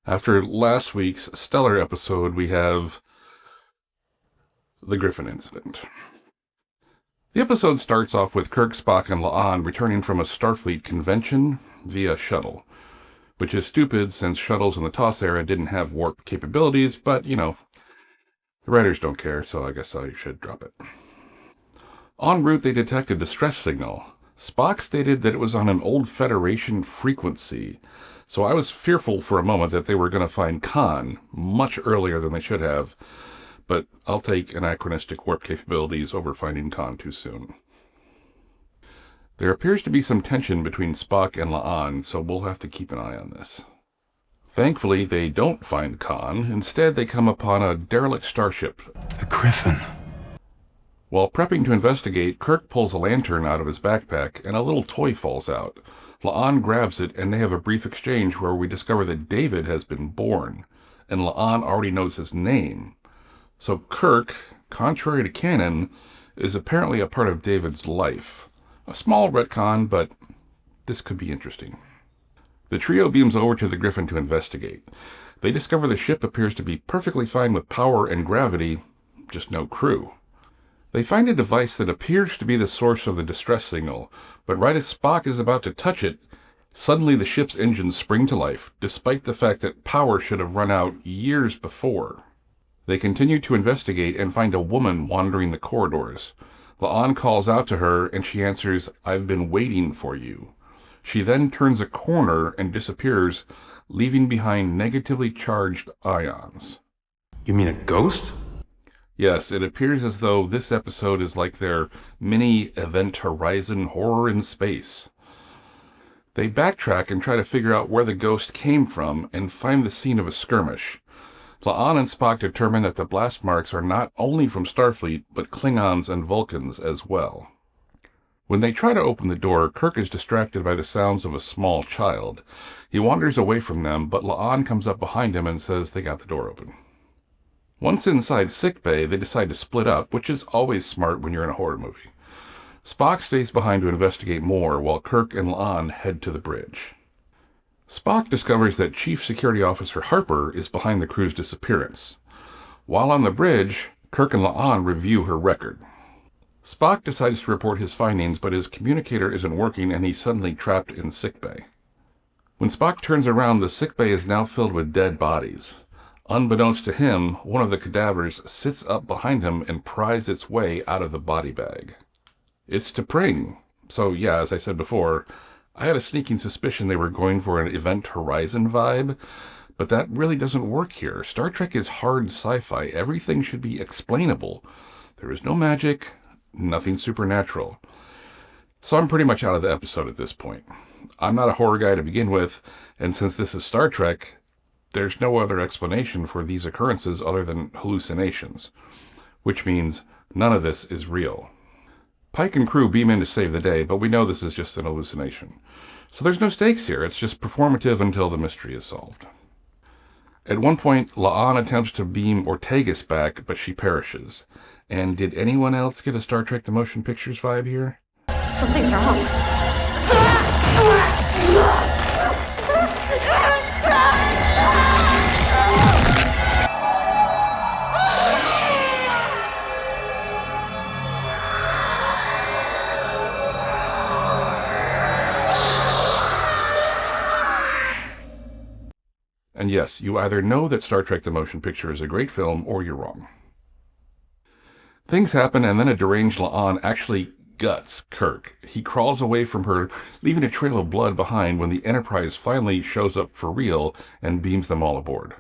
After last week's stellar episode, we have the Griffin incident. The episode starts off with Kirk, Spock, and La'an returning from a Starfleet convention via shuttle, which is stupid since shuttles in the TOS era didn't have warp capabilities, but, the writers don't care, so I guess I should drop it. En route, they detect a distress signal. Spock stated that it was on an old Federation frequency, so I was fearful for a moment that they were going to find Khan much earlier than they should have, but I'll take anachronistic warp capabilities over finding Khan too soon. There appears to be some tension between Spock and La'an, so we'll have to keep an eye on this. Thankfully, they don't find Khan. Instead, they come upon a derelict starship. The Griffin. While prepping to investigate, Kirk pulls a lantern out of his backpack, and a little toy falls out. La'an grabs it, and they have a brief exchange where we discover that David has been born, and La'an already knows his name. So Kirk, contrary to canon, is apparently a part of David's life. A small retcon, but this could be interesting. The trio beams over to the Griffin to investigate. They discover the ship appears to be perfectly fine with power and gravity, just no crew. They find a device that appears to be the source of the distress signal, but right as Spock is about to touch it, suddenly the ship's engines spring to life, despite the fact that power should have run out years before. They continue to investigate and find a woman wandering the corridors. La'an calls out to her, and she answers, "I've been waiting for you." She then turns a corner and disappears, leaving behind negatively charged ions. You mean a ghost? Yes, it appears as though this episode is like their mini Event Horizon horror in space. They backtrack and try to figure out where the ghost came from and find the scene of a skirmish. La'an and Spock determine that the blast marks are not only from Starfleet, but Klingons and Vulcans as well. When they try to open the door, Kirk is distracted by the sounds of a small child. He wanders away from them, but La'an comes up behind him and says they got the door open. Once inside sickbay, they decide to split up, which is always smart when you're in a horror movie. Spock stays behind to investigate more, while Kirk and La'an head to the bridge. Spock discovers that Chief Security Officer Harper is behind the crew's disappearance. While on the bridge, Kirk and La'an review her record. Spock decides to report his findings, but his communicator isn't working and he's suddenly trapped in sickbay. When Spock turns around, the sickbay is now filled with dead bodies. Unbeknownst to him, one of the cadavers sits up behind him and pries its way out of the body bag. It's T'Pring. So yeah, as I said before, I had a sneaking suspicion they were going for an Event Horizon vibe, but that really doesn't work here. Star Trek is hard sci-fi. Everything should be explainable. There is no magic, nothing supernatural. So I'm pretty much out of the episode at this point. I'm not a horror guy to begin with, and since this is Star Trek, there's no other explanation for these occurrences other than hallucinations, which means none of this is real. Pike and crew beam in to save the day, but we know this is just an hallucination. So there's no stakes here. It's just performative until the mystery is solved. At one point, La'an attempts to beam Ortegas back, but she perishes. And did anyone else get a Star Trek The Motion Pictures vibe here? Something's wrong. And yes, you either know that Star Trek The Motion Picture is a great film, or you're wrong. Things happen, and then a deranged La'an actually guts Kirk. He crawls away from her, leaving a trail of blood behind when the Enterprise finally shows up for real and beams them all aboard.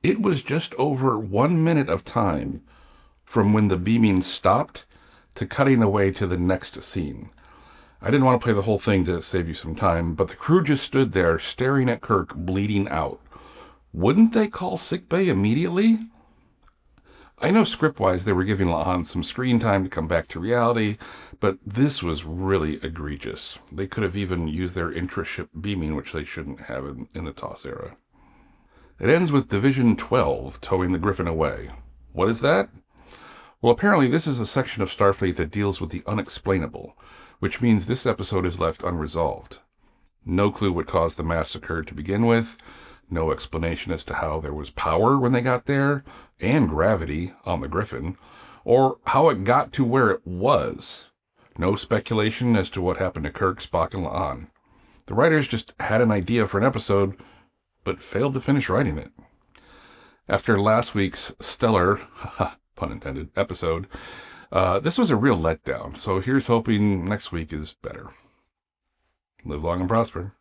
It was just over 1 minute of time from when the beaming stopped to cutting away to the next scene. I didn't want to play the whole thing to save you some time, but the crew just stood there staring at Kirk bleeding out. Wouldn't they call sickbay immediately? I know script-wise they were giving La'an some screen time to come back to reality, but this was really egregious. They could have even used their intra-ship beaming, which they shouldn't have in the TOS era. It ends with Division 12 towing the Griffin away. What is that? Well, apparently this is a section of Starfleet that deals with the unexplainable, which means this episode is left unresolved. No clue what caused the massacre to begin with, no explanation as to how there was power when they got there, and gravity on the Griffin, or how it got to where it was. No speculation as to what happened to Kirk, Spock, and La'an. The writers just had an idea for an episode, but failed to finish writing it. After last week's stellar, pun intended, episode, this was a real letdown, so here's hoping next week is better. Live long and prosper.